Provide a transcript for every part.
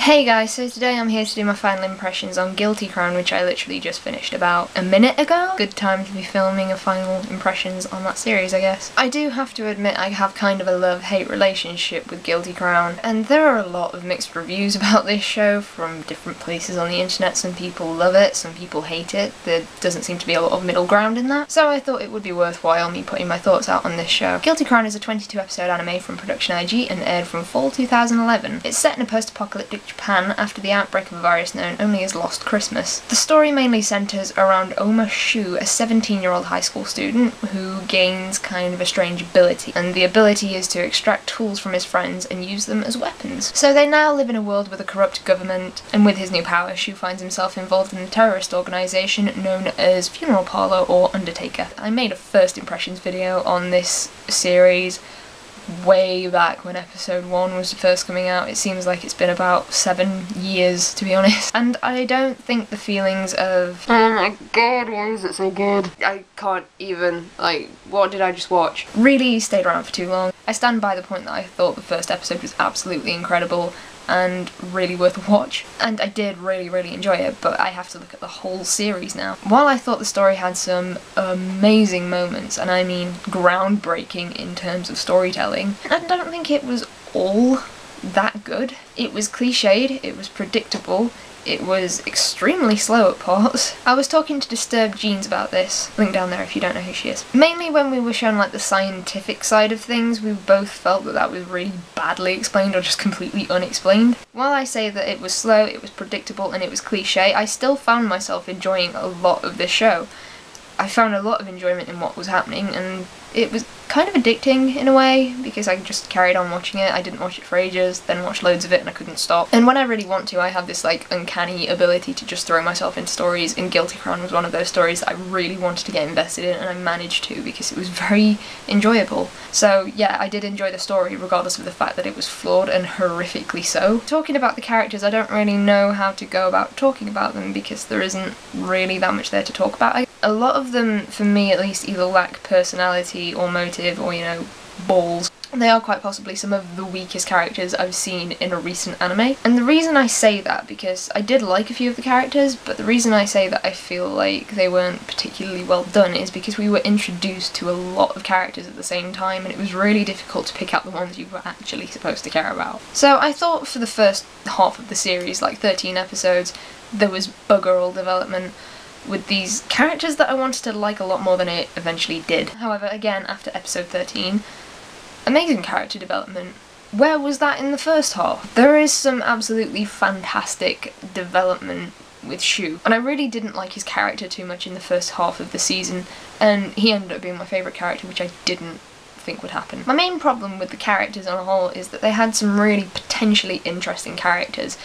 Hey guys, so today I'm here to do my final impressions on Guilty Crown, which I literally just finished about a minute ago. Good time to be filming a final impressions on that series, I guess. I do have to admit I have kind of a love-hate relationship with Guilty Crown, and there are a lot of mixed reviews about this show from different places on the internet. Some people love it, some people hate it. There doesn't seem to be a lot of middle ground in that, so I thought it would be worthwhile me putting my thoughts out on this show. Guilty Crown is a 22-episode anime from Production IG and aired from fall 2011. It's set in a post-apocalyptic Japan after the outbreak of a virus known only as Lost Christmas. The story mainly centres around Oma Shu, a 17-year-old high school student who gains kind of a strange ability, and the ability is to extract tools from his friends and use them as weapons. So they now live in a world with a corrupt government, and with his new power, Shu finds himself involved in a terrorist organisation known as Funeral Parlour or Undertaker. I made a first impressions video on this series way back when episode 1 was first coming out. It seems like it's been about 7 years, to be honest. And I don't think the feelings of, oh my god, why is it so good? I can't even, like, what did I just watch? Really stayed around for too long. I stand by the point that I thought the first episode was absolutely incredible and really worth a watch, and I did really enjoy it, but I have to look at the whole series now. While I thought the story had some amazing moments, and I mean groundbreaking in terms of storytelling, I don't think it was all that good. It was cliched, it was predictable, it was extremely slow at parts. I was talking to Disturbed Jeans about this, link down there if you don't know who she is. Mainly when we were shown like the scientific side of things, we both felt that that was really badly explained or just completely unexplained. While I say that it was slow, it was predictable and it was cliche, I still found myself enjoying a lot of this show. I found a lot of enjoyment in what was happening, and it was kind of addicting in a way, because I just carried on watching it. I didn't watch it for ages, then watched loads of it and I couldn't stop. And when I really want to, I have this like uncanny ability to just throw myself into stories, and Guilty Crown was one of those stories that I really wanted to get invested in, and I managed to because it was very enjoyable. So yeah, I did enjoy the story regardless of the fact that it was flawed and horrifically so. Talking about the characters, I don't really know how to go about talking about them because there isn't really that much there to talk about. A lot of them, for me at least, either lack personality or motive or, you know, balls. They are quite possibly some of the weakest characters I've seen in a recent anime. And the reason I say that, because I did like a few of the characters, but the reason I say that I feel like they weren't particularly well done is because we were introduced to a lot of characters at the same time, and it was really difficult to pick out the ones you were actually supposed to care about. So I thought for the first half of the series, like 13 episodes, there was bugger all development with these characters that I wanted to like a lot more than it eventually did. However, again, after episode 13, amazing character development. Where was that in the first half? There is some absolutely fantastic development with Shu, and I really didn't like his character too much in the first half of the season, and he ended up being my favourite character, which I didn't think would happen. My main problem with the characters on a whole is that they had some really potentially interesting characters.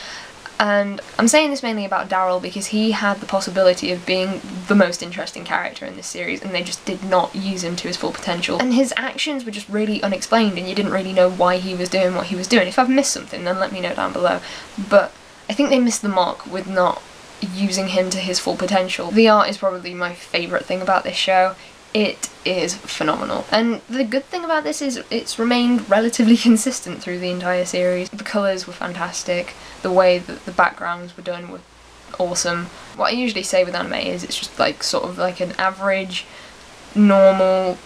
And I'm saying this mainly about Daryl because he had the possibility of being the most interesting character in this series, and they just did not use him to his full potential. And his actions were just really unexplained, and you didn't really know why he was doing what he was doing. If I've missed something, then let me know down below. But I think they missed the mark with not using him to his full potential. The art is probably my favourite thing about this show. It is phenomenal. And the good thing about this is it's remained relatively consistent through the entire series. The colours were fantastic, the way that the backgrounds were done were awesome. What I usually say with anime is it's just like sort of like an average, normal,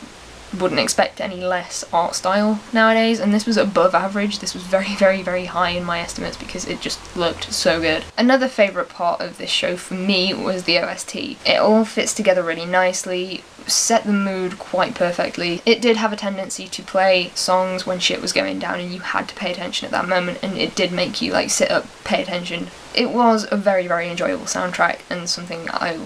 wouldn't expect any less art style nowadays, and this was above average. This was very high in my estimates because it just looked so good. Another favourite part of this show for me was the OST. It all fits together really nicely, set the mood quite perfectly. It did have a tendency to play songs when shit was going down and you had to pay attention at that moment, and it did make you like sit up, pay attention. It was a very enjoyable soundtrack, and something I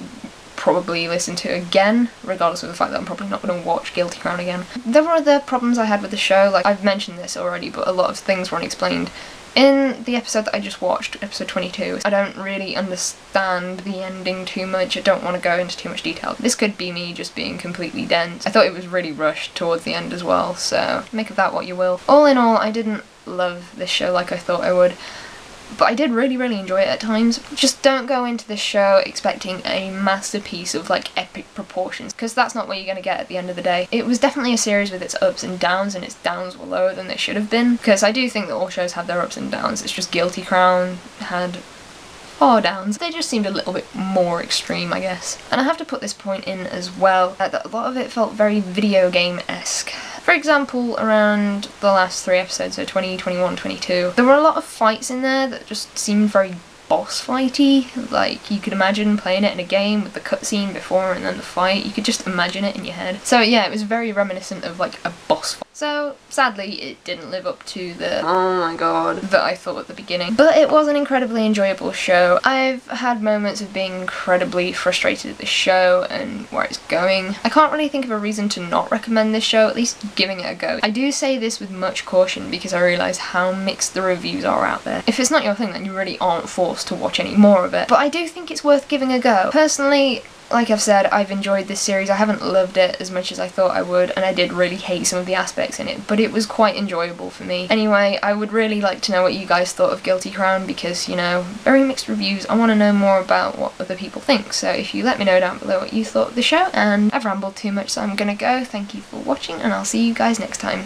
probably listen to again, regardless of the fact that I'm probably not going to watch Guilty Crown again. There were other problems I had with the show, like I've mentioned this already, but a lot of things weren't explained. In the episode that I just watched, episode 22, I don't really understand the ending too much. I don't want to go into too much detail. This could be me just being completely dense. I thought it was really rushed towards the end as well, so make of that what you will. All in all, I didn't love this show like I thought I would. but I did really enjoy it at times. Just don't go into this show expecting a masterpiece of like epic proportions, because that's not what you're going to get at the end of the day. It was definitely a series with its ups and downs, and its downs were lower than they should have been, because I do think that all shows have their ups and downs. It's just Guilty Crown had far downs. They just seemed a little bit more extreme, I guess. And I have to put this point in as well, that a lot of it felt very video game-esque. For example, around the last 3 episodes, so 20, 21, 22, there were a lot of fights in there that just seemed very boss fighty. Like, you could imagine playing it in a game with the cutscene before and then the fight. You could just imagine it in your head. So yeah, it was very reminiscent of like a boss fight. So sadly it didn't live up to the oh my god that I thought at the beginning. But it was an incredibly enjoyable show. I've had moments of being incredibly frustrated at the show and where it's going. I can't really think of a reason to not recommend this show, at least giving it a go. I do say this with much caution because I realise how mixed the reviews are out there. If it's not your thing, then you really aren't forced to watch any more of it. But I do think it's worth giving a go. Personally, like I've said, I've enjoyed this series. I haven't loved it as much as I thought I would, and I did really hate some of the aspects in it, but it was quite enjoyable for me. Anyway, I would really like to know what you guys thought of Guilty Crown, because, you know, very mixed reviews. I want to know more about what other people think, so if you let me know down below what you thought of the show. And I've rambled too much, so I'm gonna go. Thank you for watching, and I'll see you guys next time.